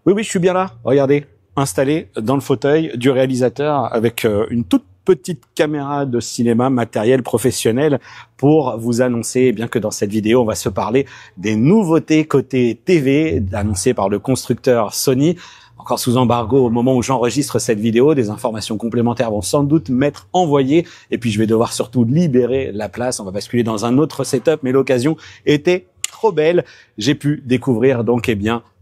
Oui, oui, je suis bien là. Regardez, installé dans le fauteuil du réalisateur avec une toute petite caméra de cinéma, matériel professionnel, pour vous annoncer bien que dans cette vidéo, on va se parler des nouveautés côté TV annoncées par le constructeur Sony. Encore sous embargo au moment où j'enregistre cette vidéo, des informations complémentaires vont sans doute m'être envoyées et puis je vais devoir surtout libérer la place. On va basculer dans un autre setup, mais l'occasion était trop belle. J'ai pu découvrir donc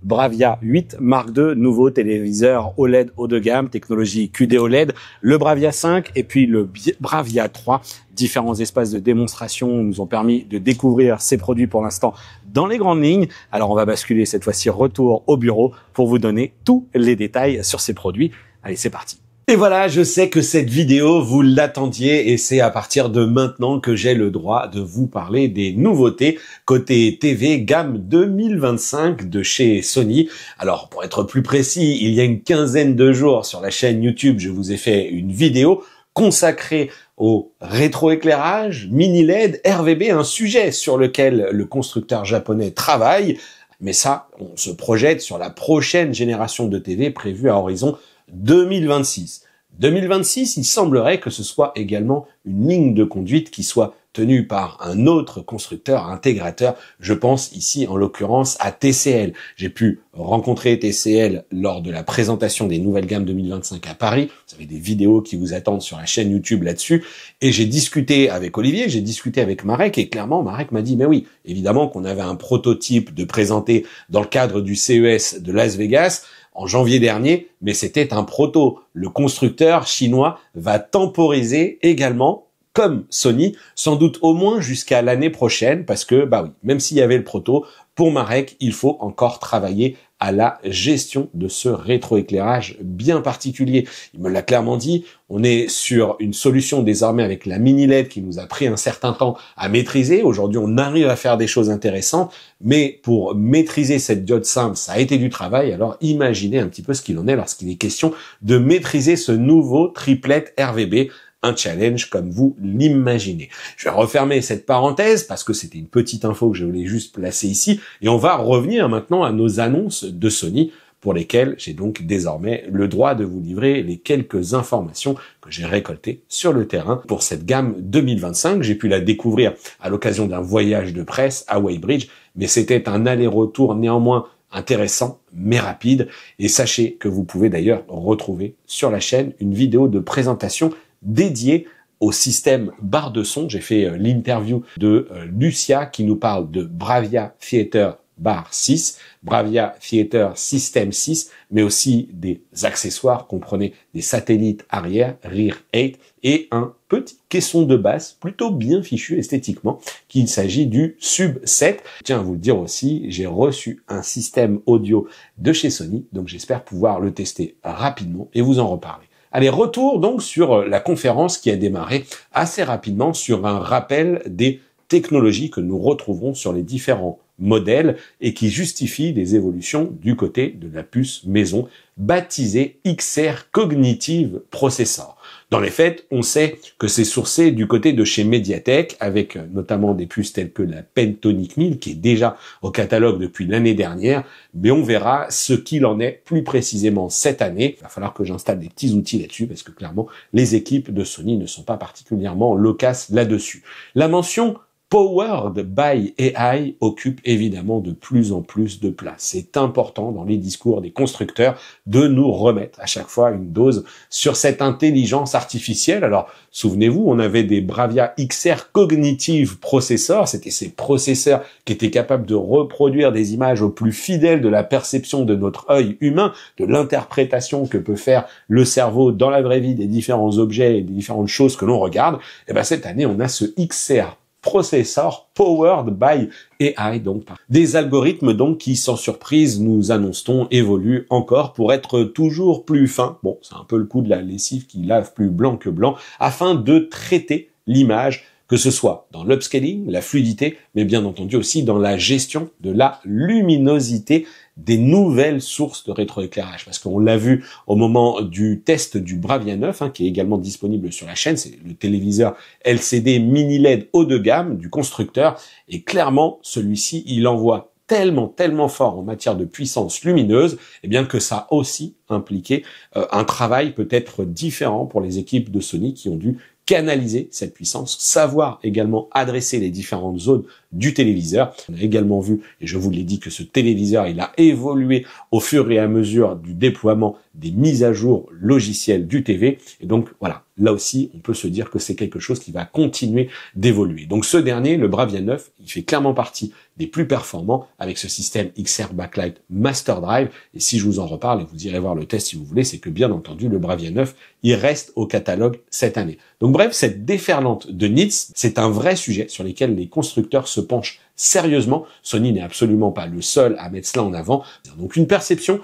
Bravia 8 Mark II, nouveau téléviseur OLED haut de gamme, technologie QD OLED, le Bravia 5 et puis le Bravia 3. Différents espaces de démonstration nous ont permis de découvrir ces produits pour l'instant dans les grandes lignes. Alors on va basculer cette fois-ci retour au bureau pour vous donner tous les détails sur ces produits. Allez, c'est parti. Et voilà, je sais que cette vidéo, vous l'attendiez et c'est à partir de maintenant que j'ai le droit de vous parler des nouveautés côté TV gamme 2025 de chez Sony. Alors, pour être plus précis, il y a une quinzaine de jours sur la chaîne YouTube, je vous ai fait une vidéo consacrée au rétroéclairage, mini LED, RVB, un sujet sur lequel le constructeur japonais travaille. Mais ça, on se projette sur la prochaine génération de TV prévue à horizon 2026. 2026, il semblerait que ce soit également une ligne de conduite qui soit tenue par un autre constructeur, intégrateur. Je pense ici en l'occurrence à TCL. J'ai pu rencontrer TCL lors de la présentation des nouvelles gammes 2025 à Paris. Vous avez des vidéos qui vous attendent sur la chaîne YouTube là-dessus. Et j'ai discuté avec Olivier, j'ai discuté avec Marek et clairement Marek m'a dit mais oui, évidemment qu'on avait un prototype de présenter dans le cadre du CES de Las Vegas en janvier dernier, mais c'était un proto. Le constructeur chinois va temporiser également, comme Sony, sans doute au moins jusqu'à l'année prochaine, parce que, bah oui, même s'il y avait le proto, pour Marek, il faut encore travailler à la gestion de ce rétroéclairage bien particulier. Il me l'a clairement dit, on est sur une solution désormais avec la mini LED qui nous a pris un certain temps à maîtriser. Aujourd'hui, on arrive à faire des choses intéressantes, mais pour maîtriser cette diode simple, ça a été du travail. Alors imaginez un petit peu ce qu'il en est lorsqu'il est question de maîtriser ce nouveau triplet RVB. Un challenge comme vous l'imaginez. Je vais refermer cette parenthèse parce que c'était une petite info que je voulais juste placer ici et on va revenir maintenant à nos annonces de Sony pour lesquelles j'ai donc désormais le droit de vous livrer les quelques informations que j'ai récoltées sur le terrain pour cette gamme 2025. J'ai pu la découvrir à l'occasion d'un voyage de presse à Weybridge, mais c'était un aller-retour néanmoins intéressant mais rapide et sachez que vous pouvez d'ailleurs retrouver sur la chaîne une vidéo de présentation dédié au système barre de son. J'ai fait l'interview de Lucia qui nous parle de Bravia Theater Bar 6, Bravia Theater System 6, mais aussi des accessoires, comprenez des satellites arrière, rear 8, et un petit caisson de basse plutôt bien fichu esthétiquement, qu'il s'agit du Sub 7. Tiens à vous le dire aussi, j'ai reçu un système audio de chez Sony, donc j'espère pouvoir le tester rapidement et vous en reparler. Allez, retour donc sur la conférence qui a démarré assez rapidement sur un rappel des technologies que nous retrouverons sur les différents modèles et qui justifient des évolutions du côté de la puce maison baptisée XR Cognitive Processor. Dans les faits, on sait que c'est sourcé du côté de chez Mediatek avec notamment des puces telles que la Pentonic 1000 qui est déjà au catalogue depuis l'année dernière, mais on verra ce qu'il en est plus précisément cette année. Il va falloir que j'installe des petits outils là-dessus parce que clairement les équipes de Sony ne sont pas particulièrement loquaces là-dessus. La mention Powered by AI occupe évidemment de plus en plus de place. C'est important dans les discours des constructeurs de nous remettre à chaque fois une dose sur cette intelligence artificielle. Alors, souvenez-vous, on avait des Bravia XR Cognitive Processor. C'était ces processeurs qui étaient capables de reproduire des images au plus fidèle de la perception de notre œil humain, de l'interprétation que peut faire le cerveau dans la vraie vie des différents objets et des différentes choses que l'on regarde. Et ben, cette année, on a ce XR processor powered by AI, donc des algorithmes donc qui, sans surprise, nous annonce-t-on, évoluent encore pour être toujours plus fins. Bon, c'est un peu le coup de la lessive qui lave plus blanc que blanc, afin de traiter l'image, que ce soit dans l'upscaling, la fluidité, mais bien entendu aussi dans la gestion de la luminosité des nouvelles sources de rétroéclairage. Parce qu'on l'a vu au moment du test du Bravia 9, qui est également disponible sur la chaîne, c'est le téléviseur LCD mini LED haut de gamme du constructeur, et clairement, celui-ci, il envoie tellement fort en matière de puissance lumineuse, eh bien que ça a aussi impliqué un travail peut-être différent pour les équipes de Sony qui ont dû canaliser cette puissance, savoir également adresser les différentes zones du téléviseur. On a également vu, et je vous l'ai dit, que ce téléviseur, il a évolué au fur et à mesure du déploiement des mises à jour logicielles du TV. Et donc, voilà, là aussi, on peut se dire que c'est quelque chose qui va continuer d'évoluer. Donc, ce dernier, le Bravia 9, il fait clairement partie des plus performants avec ce système XR Backlight Master Drive. Et si je vous en reparle, et vous irez voir le test si vous voulez, c'est que bien entendu, le Bravia 9, il reste au catalogue cette année. Donc bref, cette déferlante de nits, c'est un vrai sujet sur lequel les constructeurs se penchent sérieusement. Sony n'est absolument pas le seul à mettre cela en avant. Donc une perception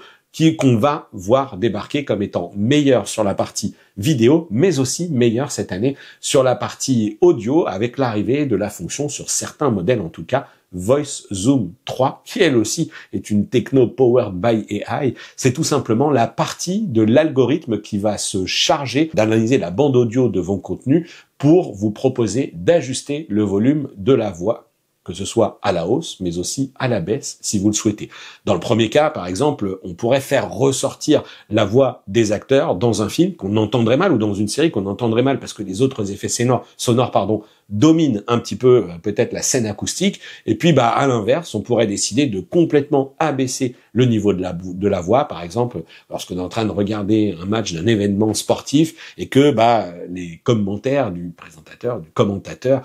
qu'on va voir débarquer comme étant meilleure sur la partie vidéo, mais aussi meilleure cette année sur la partie audio avec l'arrivée de la fonction sur certains modèles en tout cas, Voice Zoom 3, qui elle aussi est une techno powered by AI. C'est tout simplement la partie de l'algorithme qui va se charger d'analyser la bande audio de vos contenus pour vous proposer d'ajuster le volume de la voix, que ce soit à la hausse, mais aussi à la baisse, si vous le souhaitez. Dans le premier cas, par exemple, on pourrait faire ressortir la voix des acteurs dans un film qu'on entendrait mal, ou dans une série qu'on entendrait mal, parce que les autres effets sonores, dominent un petit peu peut-être la scène acoustique. Et puis, à l'inverse, on pourrait décider de complètement abaisser le niveau de la voix, par exemple, lorsqu'on est en train de regarder un match d'un événement sportif et que les commentaires du présentateur, du commentateur,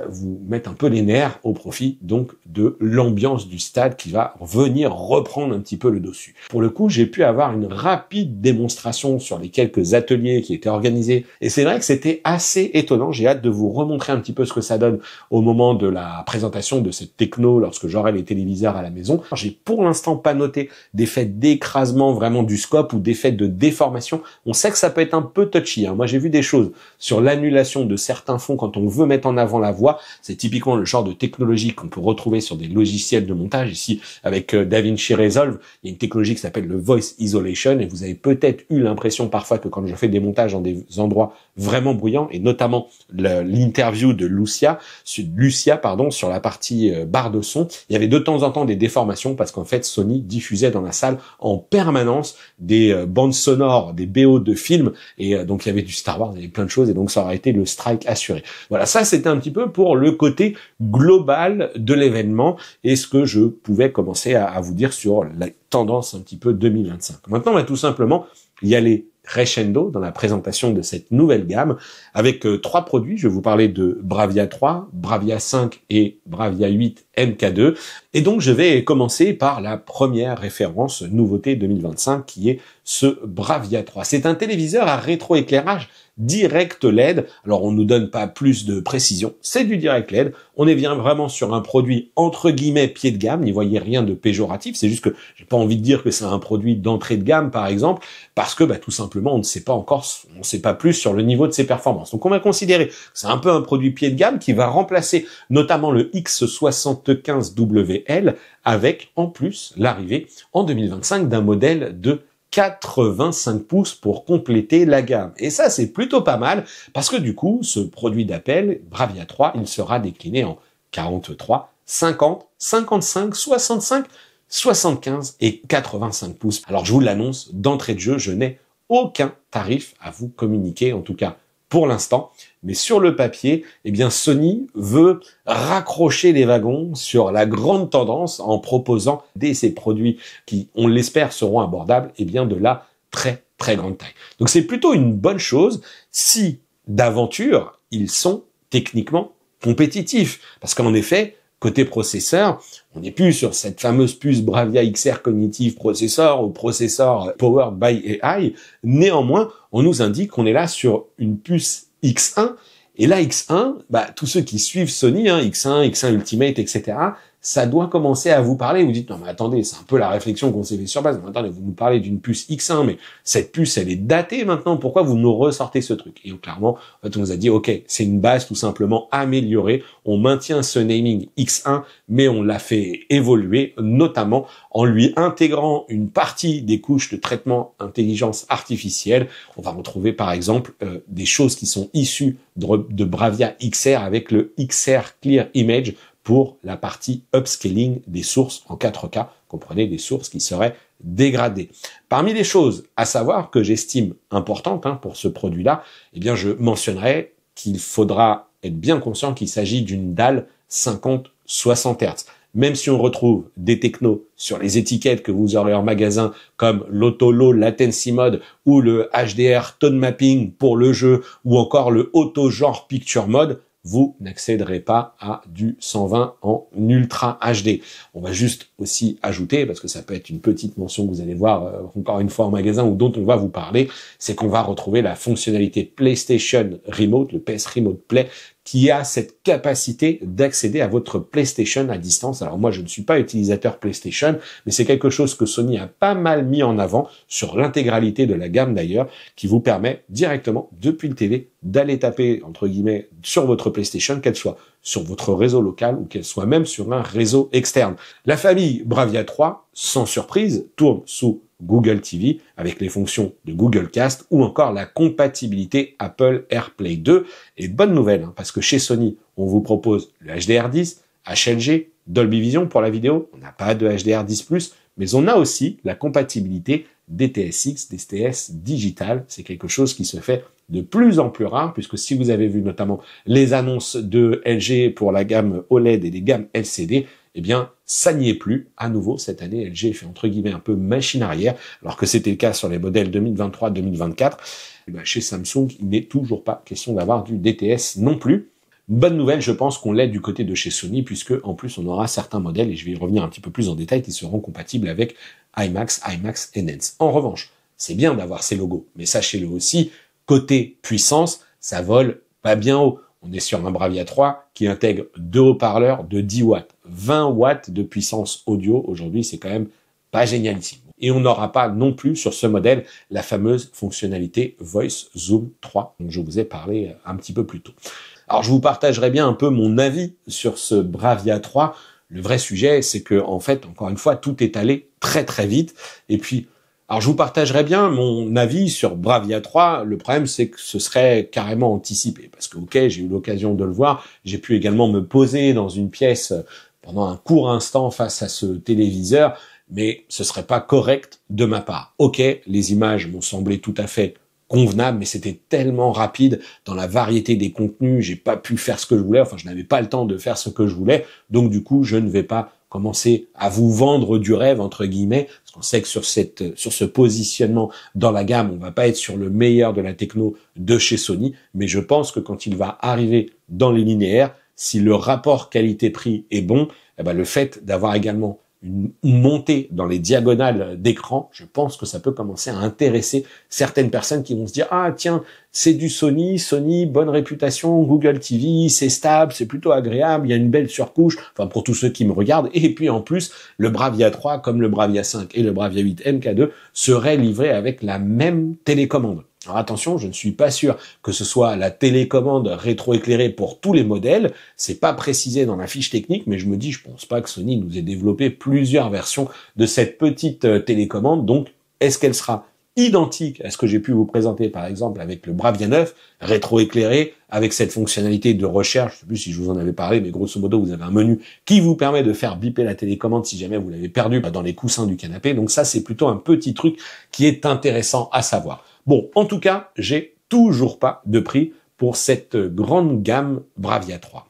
vous mettent un peu les nerfs au profit donc de l'ambiance du stade qui va venir reprendre un petit peu le dessus. Pour le coup, j'ai pu avoir une rapide démonstration sur les quelques ateliers qui étaient organisés et c'est vrai que c'était assez étonnant. J'ai hâte de vous remontrer un petit peu ce que ça donne au moment de la présentation de cette techno lorsque j'aurai les téléviseurs à la maison. J'ai pour l'instant pas noté d'effet d'écrasement vraiment du scope ou d'effet de déformation. On sait que ça peut être un peu touchy. Moi, j'ai vu des choses sur l'annulation de certains fonds quand on veut mettre en avant la voix. C'est typiquement le genre de technologie qu'on peut retrouver sur des logiciels de montage. Ici, avec DaVinci Resolve, il y a une technologie qui s'appelle le Voice Isolation et vous avez peut-être eu l'impression parfois que quand je fais des montages dans des endroits vraiment bruyants et notamment l'interview de Lucia, sur la partie barre de son, il y avait de temps en temps des déformations parce qu'en fait Sony diffusait dans la salle en permanence des bandes sonores, des BO de films et donc il y avait du Star Wars, il y avait plein de choses et donc ça aurait été le strike assuré. Voilà, ça c'était un petit peu pour le côté global de l'événement et ce que je pouvais commencer à vous dire sur la tendance un petit peu 2025. Maintenant, on va tout simplement y aller crescendo dans la présentation de cette nouvelle gamme avec 3 produits. Je vais vous parler de Bravia 3, Bravia 5 et Bravia 8 MK2. Et donc, je vais commencer par la première référence nouveauté 2025 qui est ce Bravia 3. C'est un téléviseur à rétroéclairage direct LED. Alors, on nous donne pas plus de précision. C'est du direct LED. On est bien vraiment sur un produit entre guillemets pied de gamme. N'y voyez rien de péjoratif. C'est juste que j'ai pas envie de dire que c'est un produit d'entrée de gamme, par exemple, parce que tout simplement, on ne sait pas plus sur le niveau de ses performances. Donc, on va considérer que c'est un peu un produit pied de gamme qui va remplacer notamment le X75WL avec en plus l'arrivée en 2025 d'un modèle de 85 pouces pour compléter la gamme. Et ça, c'est plutôt pas mal parce que du coup, ce produit d'appel, Bravia 3, il sera décliné en 43, 50, 55, 65, 75 et 85 pouces. Alors, je vous l'annonce, d'entrée de jeu, je n'ai aucun tarif à vous communiquer, en tout cas pour l'instant. Mais sur le papier, Sony veut raccrocher les wagons sur la grande tendance en proposant dès ces produits qui, on l'espère, seront abordables, de la très, très grande taille. Donc c'est plutôt une bonne chose si, d'aventure, ils sont techniquement compétitifs. Parce qu'en effet, côté processeur, on n'est plus sur cette fameuse puce Bravia XR Cognitive Processor ou processeur Powered by AI. Néanmoins, on nous indique qu'on est là sur une puce X1. Et là, X1, tous ceux qui suivent Sony, X1, X1 Ultimate, etc., ça doit commencer à vous parler. Vous dites, non mais attendez, c'est un peu la réflexion qu'on s'est fait sur base. Attendez, vous nous parlez d'une puce X1, mais cette puce, elle est datée maintenant. Pourquoi vous nous ressortez ce truc? Et donc, clairement, en fait, on nous a dit, ok, c'est une base tout simplement améliorée. On maintient ce naming X1, mais on l'a fait évoluer, notamment en lui intégrant une partie des couches de traitement intelligence artificielle. On va retrouver, par exemple, des choses qui sont issues de Bravia XR avec le XR Clear Image pour la partie upscaling des sources en 4K, comprenez des sources qui seraient dégradées. Parmi les choses à savoir que j'estime importantes pour ce produit-là, eh bien je mentionnerai qu'il faudra être bien conscient qu'il s'agit d'une dalle 50-60 Hz. Même si on retrouve des technos sur les étiquettes que vous aurez en magasin comme l'Auto Low Latency Mode ou le HDR Tone Mapping pour le jeu ou encore le Auto Genre Picture Mode, vous n'accéderez pas à du 120 en Ultra HD. On va juste aussi ajouter, parce que ça peut être une petite mention que vous allez voir encore une fois en magasin ou dont on va vous parler, c'est qu'on va retrouver la fonctionnalité PlayStation Remote, le PS Remote Play, qui a cette capacité d'accéder à votre PlayStation à distance. Alors moi, je ne suis pas utilisateur PlayStation, mais c'est quelque chose que Sony a pas mal mis en avant sur l'intégralité de la gamme d'ailleurs, qui vous permet directement, depuis le télé, d'aller taper, entre guillemets, sur votre PlayStation, qu'elle soit sur votre réseau local ou qu'elle soit même sur un réseau externe. La famille Bravia 3, sans surprise, tourne sous Google TV avec les fonctions de Google Cast ou encore la compatibilité Apple AirPlay 2. Et bonne nouvelle, parce que chez Sony, on vous propose le HDR10, HLG, Dolby Vision pour la vidéo. On n'a pas de HDR10+, mais on a aussi la compatibilité DTS:X, DTS digital. C'est quelque chose qui se fait de plus en plus rare, puisque si vous avez vu notamment les annonces de LG pour la gamme OLED et les gammes LCD, eh bien, ça n'y est plus. À nouveau, cette année, LG fait entre guillemets un peu machine arrière, alors que c'était le cas sur les modèles 2023-2024. Chez Samsung, il n'est toujours pas question d'avoir du DTS non plus. Bonne nouvelle, je pense qu'on l'est du côté de chez Sony, puisque en plus on aura certains modèles, et je vais y revenir un petit peu plus en détail, qui seront compatibles avec IMAX, IMAX Enhance. En revanche, c'est bien d'avoir ces logos, mais sachez-le aussi, côté puissance, ça vole pas bien haut. On est sur un Bravia 3 qui intègre 2 haut-parleurs de 10 watts. 20 watts de puissance audio, aujourd'hui, c'est quand même pas génialissime. Et on n'aura pas non plus sur ce modèle la fameuse fonctionnalité Voice Zoom 3, dont je vous ai parlé un petit peu plus tôt. Alors, je vous partagerai bien un peu mon avis sur ce Bravia 3. Le vrai sujet, c'est que, en fait, encore une fois, tout est allé très très vite. Et puis, alors je vous partagerai bien mon avis sur Bravia 3. Le problème, c'est que ce serait carrément anticipé. Parce que, ok, j'ai eu l'occasion de le voir. J'ai pu également me poser dans une pièce pendant un court instant face à ce téléviseur. Mais ce serait pas correct de ma part. Ok, les images m'ont semblé tout à fait convenable, mais c'était tellement rapide dans la variété des contenus, j'ai pas pu faire ce que je voulais, enfin je n'avais pas le temps de faire ce que je voulais, donc du coup je ne vais pas commencer à vous vendre du rêve entre guillemets, parce qu'on sait que sur ce positionnement dans la gamme, on va pas être sur le meilleur de la techno de chez Sony, mais je pense que quand il va arriver dans les linéaires, si le rapport qualité-prix est bon, eh ben le fait d'avoir également une montée dans les diagonales d'écran, je pense que ça peut commencer à intéresser certaines personnes qui vont se dire « Ah tiens, c'est du Sony, bonne réputation, Google TV, c'est stable, c'est plutôt agréable, il y a une belle surcouche. » Enfin, pour tous ceux qui me regardent. Et puis en plus, le Bravia 3, comme le Bravia 5 et le Bravia 8 MK2, seraient livrés avec la même télécommande. Alors attention, je ne suis pas sûr que ce soit la télécommande rétroéclairée pour tous les modèles, c'est pas précisé dans la fiche technique, mais je me dis, je pense pas que Sony nous ait développé plusieurs versions de cette petite télécommande, donc est-ce qu'elle sera identique à ce que j'ai pu vous présenter par exemple avec le Bravia 9, rétroéclairé, avec cette fonctionnalité de recherche, je sais plus si je vous en avais parlé, mais grosso modo vous avez un menu qui vous permet de faire biper la télécommande si jamais vous l'avez perdu dans les coussins du canapé, donc ça c'est plutôt un petit truc qui est intéressant à savoir. Bon, en tout cas, j'ai toujours pas de prix pour cette grande gamme Bravia 3.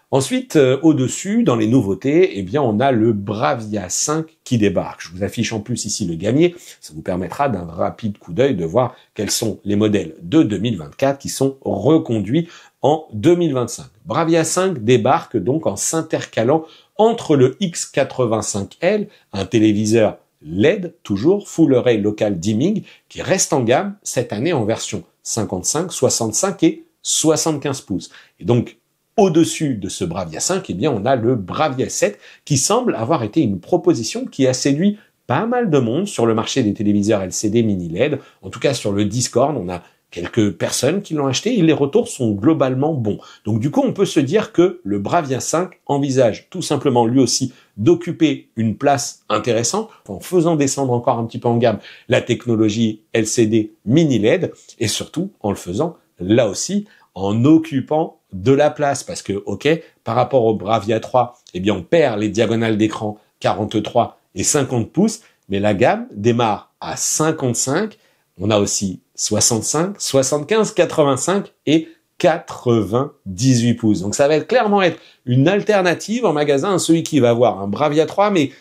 Ensuite, au-dessus, dans les nouveautés, eh bien, on a le Bravia 5 qui débarque. Je vous affiche en plus ici le gamier. Ça vous permettra d'un rapide coup d'œil de voir quels sont les modèles de 2024 qui sont reconduits en 2025. Bravia 5 débarque donc en s'intercalant entre le X85L, un téléviseur LED, toujours, Full Array Local Dimming, qui reste en gamme cette année en version 55, 65 et 75 pouces. Et donc, au-dessus de ce Bravia 5, eh bien, on a le Bravia 7, qui semble avoir été une proposition qui a séduit pas mal de monde sur le marché des téléviseurs LCD mini LED. En tout cas, sur le Discord, on a quelques personnes qui l'ont acheté et les retours sont globalement bons. Donc du coup, on peut se dire que le Bravia 5 envisage tout simplement lui aussi d'occuper une place intéressante en faisant descendre encore un petit peu en gamme la technologie LCD mini LED et surtout en le faisant là aussi en occupant de la place parce que, ok, par rapport au Bravia 3, eh bien, on perd les diagonales d'écran 43 et 50 pouces, mais la gamme démarre à 55. On a aussi 65, 75, 85 et 98 pouces. Donc ça va clairement être une alternative en magasin à celui qui va avoir un Bravia 3, mais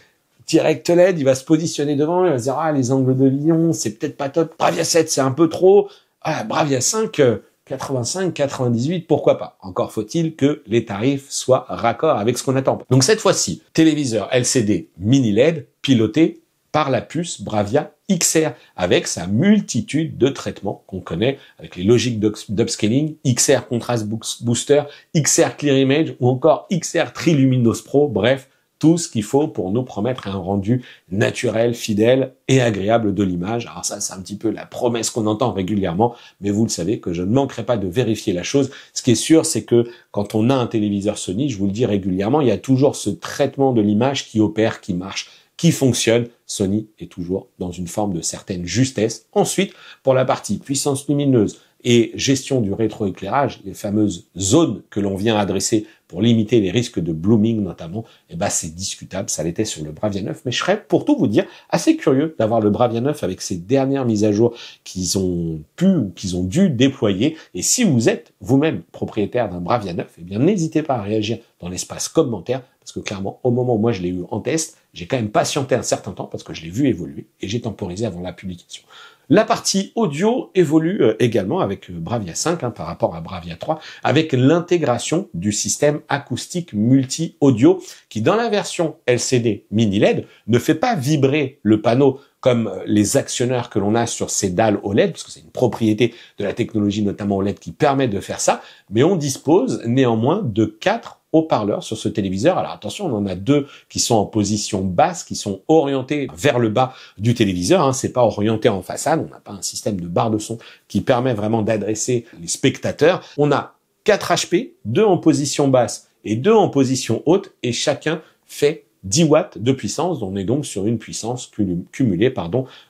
direct LED, il va se positionner devant, il va se dire, ah, les angles de vision, c'est peut-être pas top. Bravia 7, c'est un peu trop. Ah, Bravia 5, 85, 98, pourquoi pas? Encore faut-il que les tarifs soient raccords avec ce qu'on attend. Donc cette fois-ci, téléviseur LCD mini LED piloté par la puce Bravia XR avec sa multitude de traitements qu'on connaît avec les logiques d'upscaling, XR Contrast Booster, XR Clear Image ou encore XR Triluminos Pro, bref, tout ce qu'il faut pour nous promettre un rendu naturel, fidèle et agréable de l'image. Alors ça, c'est un petit peu la promesse qu'on entend régulièrement, mais vous le savez que je ne manquerai pas de vérifier la chose. Ce qui est sûr, c'est que quand on a un téléviseur Sony, je vous le dis régulièrement, il y a toujours ce traitement de l'image qui opère, qui marche, qui fonctionne. Sony est toujours dans une forme de certaine justesse. Ensuite, pour la partie puissance lumineuse et gestion du rétroéclairage, les fameuses zones que l'on vient adresser pour limiter les risques de blooming notamment, eh ben c'est discutable, ça l'était sur le Bravia 9, mais je serais, pour tout vous dire, assez curieux d'avoir le Bravia 9 avec ces dernières mises à jour qu'ils ont pu ou qu'ils ont dû déployer. Et si vous êtes vous-même propriétaire d'un Bravia 9, eh bien n'hésitez pas à réagir dans l'espace commentaire, parce que clairement, au moment où moi je l'ai eu en test, j'ai quand même patienté un certain temps parce que je l'ai vu évoluer et j'ai temporisé avant la publication. La partie audio évolue également avec Bravia 5 par rapport à Bravia 3, avec l'intégration du système acoustique multi-audio qui, dans la version LCD mini LED, ne fait pas vibrer le panneau comme les actionneurs que l'on a sur ces dalles OLED, parce que c'est une propriété de la technologie notamment OLED qui permet de faire ça, mais on dispose néanmoins de 4 haut-parleurs sur ce téléviseur. Alors attention, on en a 2 qui sont en position basse, qui sont orientés vers le bas du téléviseur. C'est pas orienté en façade, on n'a pas un système de barre de son qui permet vraiment d'adresser les spectateurs. On a 4 HP, 2 en position basse et 2 en position haute, et chacun fait 10 watts de puissance. On est donc sur une puissance cumulée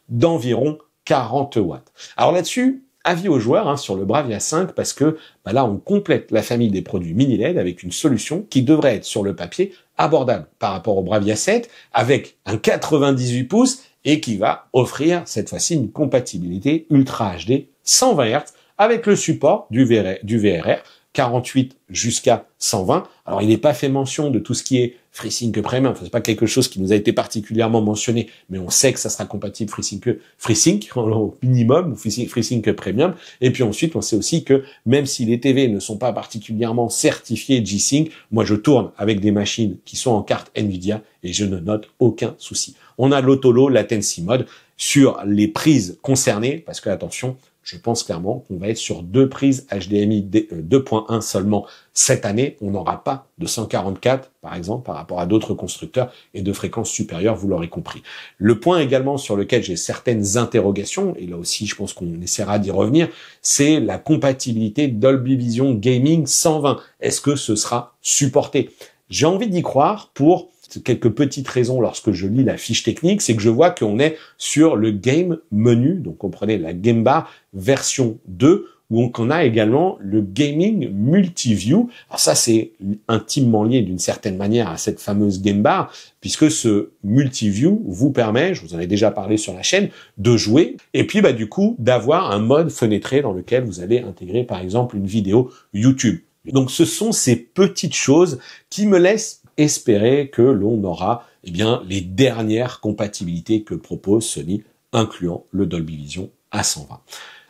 d'environ 40 watts. Alors là-dessus, avis aux joueurs sur le Bravia 5 parce que là on complète la famille des produits mini LED avec une solution qui devrait être sur le papier abordable par rapport au Bravia 7 avec un 98 pouces et qui va offrir cette fois-ci une compatibilité Ultra HD 120 Hz avec le support du VRR 48 jusqu'à 120. Alors, il n'est pas fait mention de tout ce qui est FreeSync Premium. Enfin, c'est pas quelque chose qui nous a été particulièrement mentionné, mais on sait que ça sera compatible FreeSync au minimum, ou FreeSync Premium. Et puis ensuite, on sait aussi que même si les TV ne sont pas particulièrement certifiés G-Sync, moi, je tourne avec des machines qui sont en carte Nvidia et je ne note aucun souci. On a l'Auto-Low Latency Mode sur les prises concernées, parce que attention, je pense clairement qu'on va être sur 2 prises HDMI 2.1 seulement cette année. On n'aura pas de 144, par exemple, par rapport à d'autres constructeurs et de fréquences supérieures, vous l'aurez compris. Le point également sur lequel j'ai certaines interrogations, et là aussi je pense qu'on essaiera d'y revenir, c'est la compatibilité Dolby Vision Gaming 120. Est-ce que ce sera supporté? J'ai envie d'y croire pour quelques petites raisons lorsque je lis la fiche technique, c'est que je vois qu'on est sur le game menu, donc comprenez la Game Bar version 2, où on a également le gaming multiview. Alors ça, c'est intimement lié d'une certaine manière à cette fameuse Game Bar, puisque ce multiview vous permet, je vous en ai déjà parlé sur la chaîne, de jouer, et puis du coup, d'avoir un mode fenêtré dans lequel vous allez intégrer par exemple une vidéo YouTube. Donc ce sont ces petites choses qui me laissent espérer que l'on aura les dernières compatibilités que propose Sony, incluant le Dolby Vision à 120.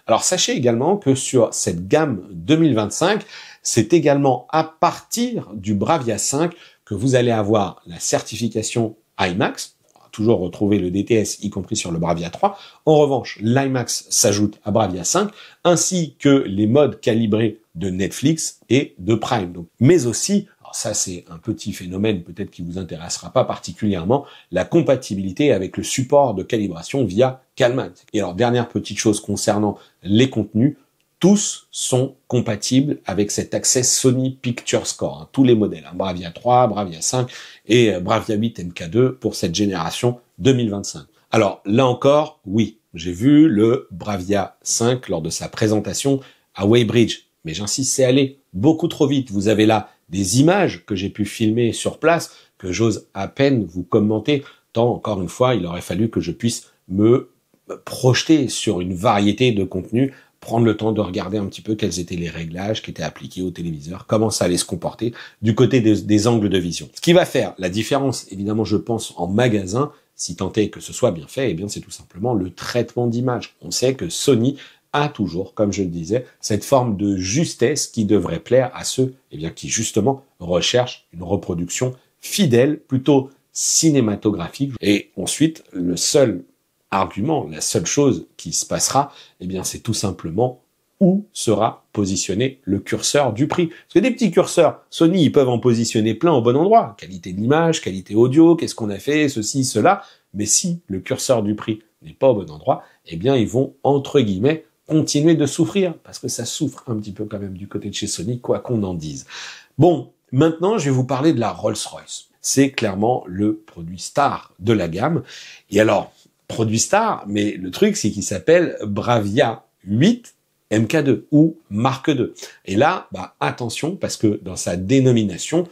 Alors sachez également que sur cette gamme 2025, c'est également à partir du Bravia 5 que vous allez avoir la certification IMAX. On va toujours retrouver le DTS, y compris sur le Bravia 3. En revanche, l'IMAX s'ajoute à Bravia 5, ainsi que les modes calibrés de Netflix et de Prime. Donc, mais aussi, alors ça c'est un petit phénomène peut-être qui vous intéressera pas particulièrement, la compatibilité avec le support de calibration via Calman. Et alors dernière petite chose concernant les contenus, tous sont compatibles avec cet accès Sony Picture Score, tous les modèles, Bravia 3, Bravia 5 et Bravia 8 MK2 pour cette génération 2025. Alors là encore, oui, j'ai vu le Bravia 5 lors de sa présentation à Weybridge. mais j'insiste, c'est allé beaucoup trop vite. Vous avez là des images que j'ai pu filmer sur place, que j'ose à peine vous commenter, tant, encore une fois, il aurait fallu que je puisse me projeter sur une variété de contenus, prendre le temps de regarder un petit peu quels étaient les réglages qui étaient appliqués au téléviseur, comment ça allait se comporter du côté des angles de vision. Ce qui va faire la différence, évidemment, je pense, en magasin, si tant est que ce soit bien fait, eh bien, c'est tout simplement le traitement d'image. On sait que Sony a toujours, comme je le disais, cette forme de justesse qui devrait plaire à ceux, eh bien, qui justement recherchent une reproduction fidèle, plutôt cinématographique. Et ensuite, le seul argument, la seule chose qui se passera, eh bien, c'est tout simplement où sera positionné le curseur du prix. Parce que des petits curseurs, Sony, ils peuvent en positionner plein au bon endroit. Qualité de l'image, qualité audio, qu'est-ce qu'on a fait, ceci, cela. Mais si le curseur du prix n'est pas au bon endroit, eh bien, ils vont, entre guillemets, continuer de souffrir. Parce que ça souffre un petit peu quand même du côté de chez Sony, quoi qu'on en dise. Bon, maintenant, je vais vous parler de la Rolls-Royce. C'est clairement le produit star de la gamme. Et alors, produit star, mais le truc, c'est qu'il s'appelle Bravia 8 MK2 ou Mark II. Et là, attention, parce que dans sa dénomination,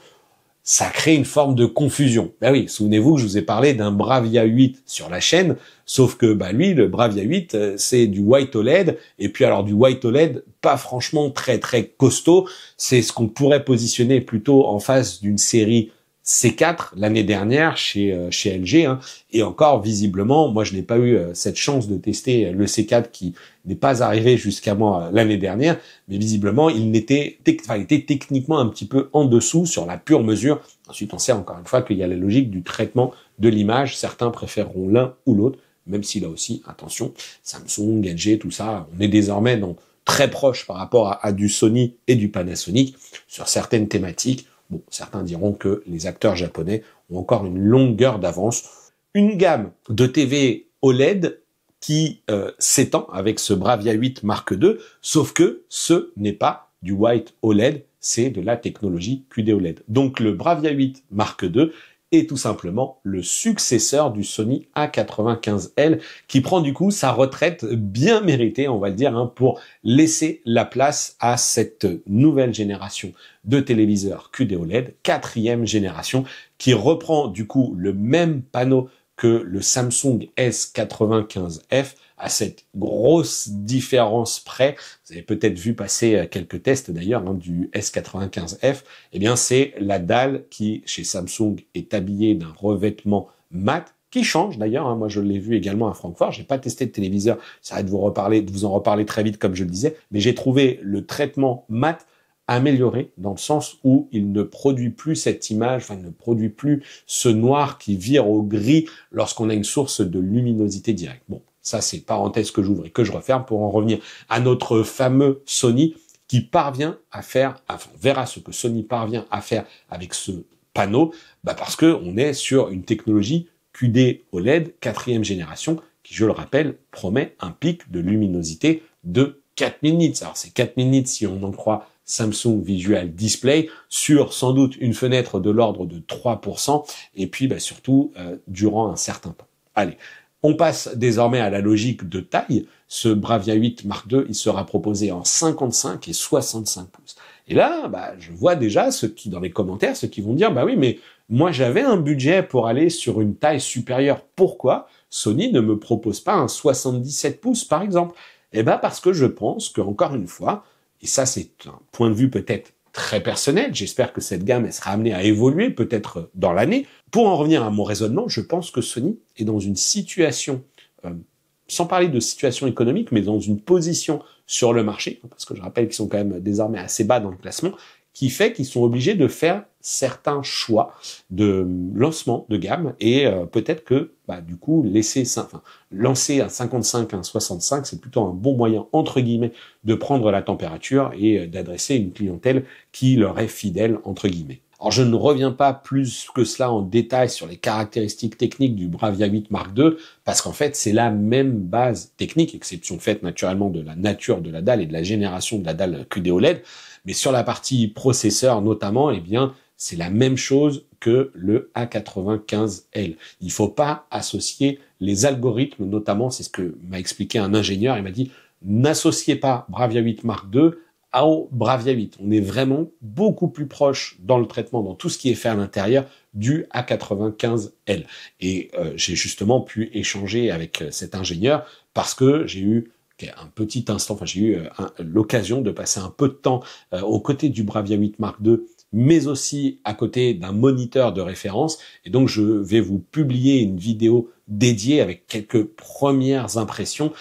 ça crée une forme de confusion. Ben oui, souvenez-vous que je vous ai parlé d'un Bravia 8 sur la chaîne, sauf que lui, le Bravia 8, c'est du White OLED, et puis alors du White OLED, pas franchement très très costaud, c'est ce qu'on pourrait positionner plutôt en face d'une série C4 l'année dernière chez LG, hein, et encore visiblement, moi je n'ai pas eu cette chance de tester le C4 qui n'est pas arrivé jusqu'à moi l'année dernière, mais visiblement il était techniquement un petit peu en dessous sur la pure mesure. Ensuite on sait encore une fois qu'il y a la logique du traitement de l'image, certains préféreront l'un ou l'autre, même si là aussi, attention, Samsung, LG, tout ça, on est désormais très proche par rapport à du Sony et du Panasonic sur certaines thématiques. Bon, certains diront que les acteurs japonais ont encore une longueur d'avance. Une gamme de TV OLED qui s'étend avec ce Bravia 8 Mark II, sauf que ce n'est pas du White OLED, c'est de la technologie QD-OLED. Donc le Bravia 8 Mark II est tout simplement le successeur du Sony A95L qui prend du coup sa retraite bien méritée, on va le dire, pour laisser la place à cette nouvelle génération de téléviseurs QD-OLED, 4e génération, qui reprend du coup le même panneau que le Samsung S95F, à cette grosse différence près. Vous avez peut-être vu passer quelques tests d'ailleurs du S95F. Eh bien, c'est la dalle qui, chez Samsung, est habillée d'un revêtement mat, qui change d'ailleurs. Moi, je l'ai vu également à Francfort. J'ai pas testé de téléviseur. Ça va de vous en reparler très vite, comme je le disais. Mais j'ai trouvé le traitement mat amélioré dans le sens où il ne produit plus cette image, il ne produit plus ce noir qui vire au gris lorsqu'on a une source de luminosité directe. Bon, ça c'est parenthèse que j'ouvre et que je referme pour en revenir à notre fameux Sony qui parvient à faire, enfin on verra ce que Sony parvient à faire avec ce panneau, parce que on est sur une technologie QD OLED 4e génération qui, je le rappelle, promet un pic de luminosité de 4000 nits. Alors c'est 4000 nits si on en croit Samsung Visual Display, sur sans doute une fenêtre de l'ordre de 3%, et puis surtout durant un certain temps. Allez, on passe désormais à la logique de taille. Ce Bravia 8 Mark II, il sera proposé en 55 et 65 pouces. Et là, je vois déjà dans les commentaires, ceux qui vont dire, oui, mais moi j'avais un budget pour aller sur une taille supérieure. Pourquoi Sony ne me propose pas un 77 pouces, par exemple? Parce que je pense que, encore une fois, et ça, c'est un point de vue peut-être très personnel. J'espère que cette gamme elle sera amenée à évoluer peut-être dans l'année. Pour en revenir à mon raisonnement, je pense que Sony est dans une situation, sans parler de situation économique, mais dans une position sur le marché, parce que je rappelle qu'ils sont quand même désormais assez bas dans le classement, qui fait qu'ils sont obligés de faire certains choix de lancement de gamme et peut-être que du coup lancer un 55, un 65, c'est plutôt un bon moyen entre guillemets de prendre la température et d'adresser une clientèle qui leur est fidèle entre guillemets. Alors je ne reviens pas plus que cela en détail sur les caractéristiques techniques du Bravia 8 Mark II parce qu'en fait c'est la même base technique, exception faite naturellement de la nature de la dalle et de la génération de la dalle QD OLED, mais sur la partie processeur notamment, c'est la même chose que le A95L. Il faut pas associer les algorithmes, notamment, c'est ce que m'a expliqué un ingénieur, il m'a dit, n'associez pas Bravia 8 Mark II au Bravia 8. On est vraiment beaucoup plus proche dans le traitement, dans tout ce qui est fait à l'intérieur du A95L. Et j'ai justement pu échanger avec cet ingénieur parce que j'ai eu un petit instant, enfin j'ai eu l'occasion de passer un peu de temps aux côtés du Bravia 8 Mark II, mais aussi à côté d'un moniteur de référence. Et donc je vais vous publier une vidéo dédiée avec quelques premières impressions.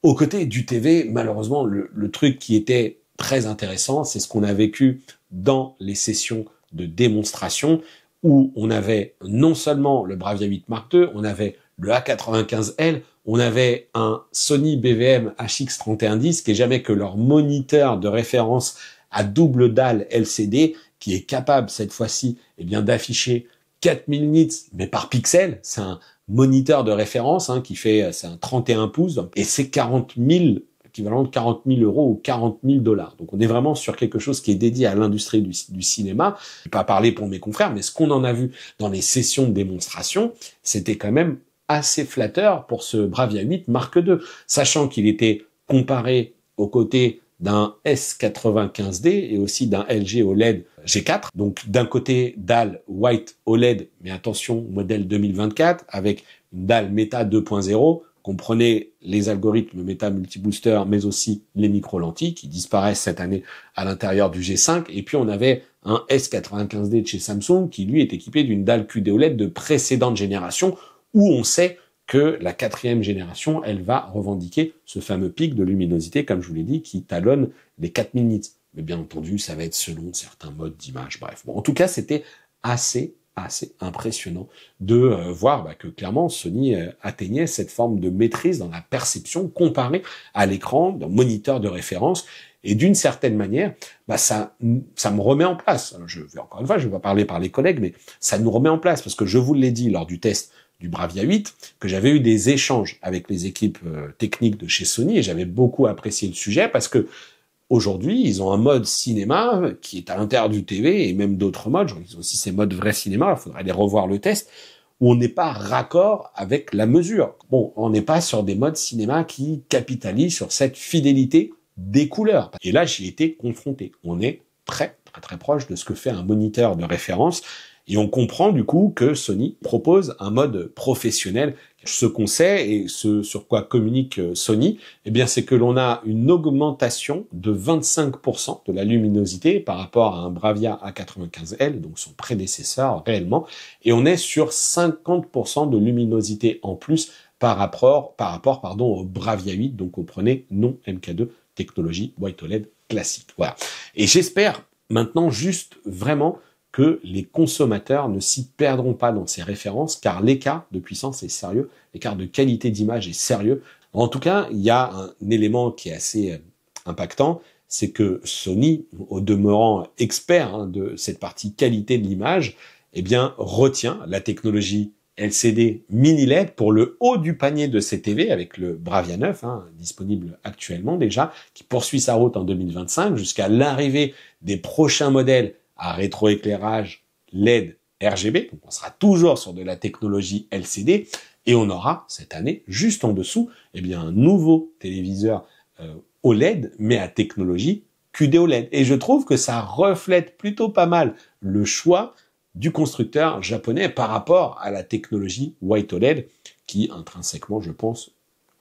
Aux côtés du TV, malheureusement, le truc qui était très intéressant, c'est ce qu'on a vécu dans les sessions de démonstration où on avait non seulement le Bravia 8 Mark II, on avait le A95L, on avait un Sony BVM HX3110 qui est jamais que leur moniteur de référence à double dalle LCD qui est capable cette fois-ci d'afficher 4000 nits mais par pixel. C'est un moniteur de référence qui fait, c'est un 31 pouces et c'est 40 000, équivalent de 40 000 euros ou 40 000 $. Donc on est vraiment sur quelque chose qui est dédié à l'industrie du cinéma. Je vais pas parler pour mes confrères, mais ce qu'on en a vu dans les sessions de démonstration, c'était quand même assez flatteur pour ce Bravia 8 Mark II, sachant qu'il était comparé aux côtés d'un S95D et aussi d'un LG OLED G4. Donc d'un côté dalle White OLED, mais attention, modèle 2024, avec une dalle Meta 2.0, comprenez les algorithmes Meta Multibooster, mais aussi les micro-lentilles qui disparaissent cette année à l'intérieur du G5. Et puis on avait un S95D de chez Samsung qui lui est équipé d'une dalle QD OLED de précédente génération, où on sait que la 4e génération, elle va revendiquer ce fameux pic de luminosité, comme je vous l'ai dit, qui talonne les 4000 nits. Mais bien entendu, ça va être selon certains modes d'image, bref. Bon, en tout cas, c'était assez impressionnant de voir que clairement, Sony atteignait cette forme de maîtrise dans la perception comparée à l'écran d'un moniteur de référence. Et d'une certaine manière, ça me remet en place. Alors, encore une fois, je vais pas parler par les collègues, mais ça nous remet en place, parce que je vous l'ai dit lors du test du Bravia 8, que j'avais eu des échanges avec les équipes techniques de chez Sony et j'avais beaucoup apprécié le sujet parce que aujourd'hui, ils ont un mode cinéma qui est à l'intérieur du TV et même d'autres modes. Ils ont aussi ces modes vrai cinéma, il faudrait aller revoir le test, où on n'est pas raccord avec la mesure. Bon, on n'est pas sur des modes cinéma qui capitalisent sur cette fidélité des couleurs. Et là, j'y ai été confronté. On est très proche de ce que fait un moniteur de référence. Et on comprend du coup que Sony propose un mode professionnel. Ce qu'on sait et ce sur quoi communique Sony, c'est que l'on a une augmentation de 25% de la luminosité par rapport à un Bravia A95L, donc son prédécesseur réellement, et on est sur 50% de luminosité en plus par rapport au Bravia 8, donc comprenez non MK2 technologie White OLED classique. Voilà. Et j'espère maintenant juste vraiment que les consommateurs ne s'y perdront pas dans ces références, car l'écart de puissance est sérieux, l'écart de qualité d'image est sérieux. En tout cas, il y a un élément qui est assez impactant, c'est que Sony, au demeurant expert de cette partie qualité de l'image, retient la technologie LCD mini LED pour le haut du panier de ces TV avec le Bravia 9, disponible actuellement déjà, qui poursuit sa route en 2025 jusqu'à l'arrivée des prochains modèles à rétroéclairage LED RGB, donc on sera toujours sur de la technologie LCD, et on aura cette année, juste en dessous, un nouveau téléviseur OLED, mais à technologie QD OLED. Et je trouve que ça reflète plutôt pas mal le choix du constructeur japonais par rapport à la technologie White OLED, qui intrinsèquement, je pense,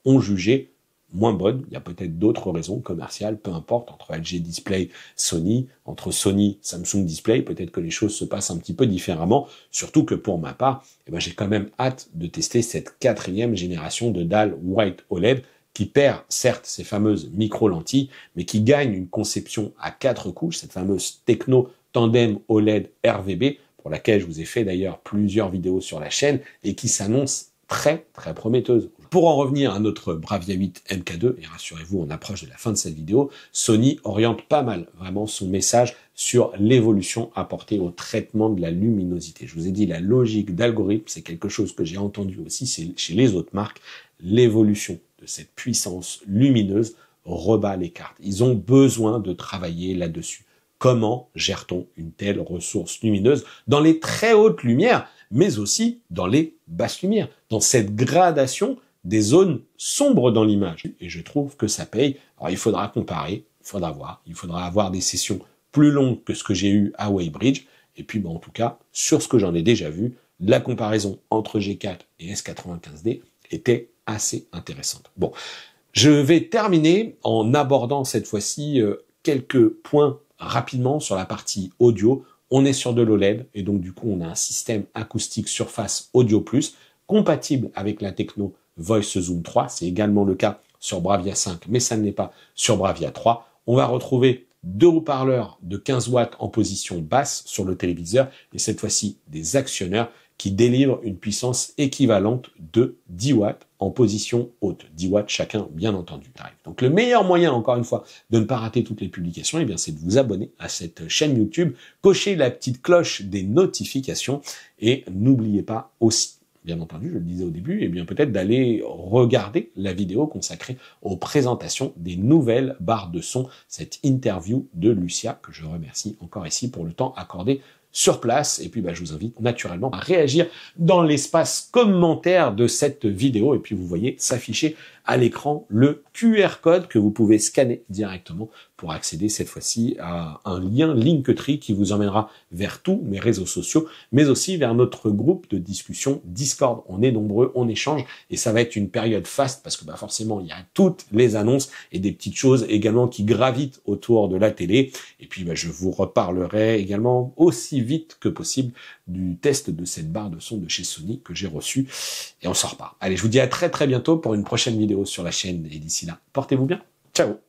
ont jugé moins bonne. Il y a peut-être d'autres raisons commerciales, peu importe, entre LG Display, Sony, entre Sony, Samsung Display, peut-être que les choses se passent un petit peu différemment, surtout que pour ma part, j'ai quand même hâte de tester cette 4e génération de dalles White OLED qui perd certes ces fameuses micro-lentilles, mais qui gagne une conception à 4 couches, cette fameuse Techno Tandem OLED RVB, pour laquelle je vous ai fait d'ailleurs plusieurs vidéos sur la chaîne, et qui s'annonce très prometteuse. Pour en revenir à notre Bravia 8 MK2, et rassurez-vous, on approche de la fin de cette vidéo, Sony oriente pas mal vraiment son message sur l'évolution apportée au traitement de la luminosité. Je vous ai dit, la logique d'algorithme, c'est quelque chose que j'ai entendu aussi chez les autres marques. L'évolution de cette puissance lumineuse rebat les cartes. Ils ont besoin de travailler là-dessus. Comment gère-t-on une telle ressource lumineuse dans les très hautes lumières, mais aussi dans les basses lumières, dans cette gradation des zones sombres dans l'image. Et je trouve que ça paye. Alors il faudra comparer, il faudra voir, il faudra avoir des sessions plus longues que ce que j'ai eu à Weybridge. Et puis en tout cas, sur ce que j'en ai déjà vu, la comparaison entre G4 et S95D était assez intéressante. Bon, je vais terminer en abordant cette fois-ci quelques points rapidement sur la partie audio. On est sur de l'OLED et donc du coup on a un système acoustique surface Audio Plus compatible avec la techno Voice Zoom 3. C'est également le cas sur Bravia 5, mais ça ne l'est pas sur Bravia 3. On va retrouver deux haut-parleurs de 15 watts en position basse sur le téléviseur et cette fois-ci des actionneurs qui délivrent une puissance équivalente de 10 watts en position haute. 10 watts chacun, bien entendu. Donc le meilleur moyen, encore une fois, de ne pas rater toutes les publications, eh bien, c'est de vous abonner à cette chaîne YouTube, cocher la petite cloche des notifications et n'oubliez pas aussi, bien entendu, je le disais au début, eh bien peut-être d'aller regarder la vidéo consacrée aux présentations des nouvelles barres de son, cette interview de Lucia, que je remercie encore ici pour le temps accordé sur place. Et puis je vous invite naturellement à réagir dans l'espace commentaire de cette vidéo. Et puis vous voyez s'afficher à l'écran le QR code que vous pouvez scanner directement pour accéder cette fois-ci à un lien Linktree qui vous emmènera vers tous mes réseaux sociaux, mais aussi vers notre groupe de discussion Discord. On est nombreux, on échange et ça va être une période faste parce que forcément il y a toutes les annonces et des petites choses également qui gravitent autour de la télé. Et puis je vous reparlerai également aussi vite que possible du test de cette barre de son de chez Sony que j'ai reçu et on s'en reparle. Allez, je vous dis à très bientôt pour une prochaine vidéo sur la chaîne et d'ici là, portez-vous bien. Ciao.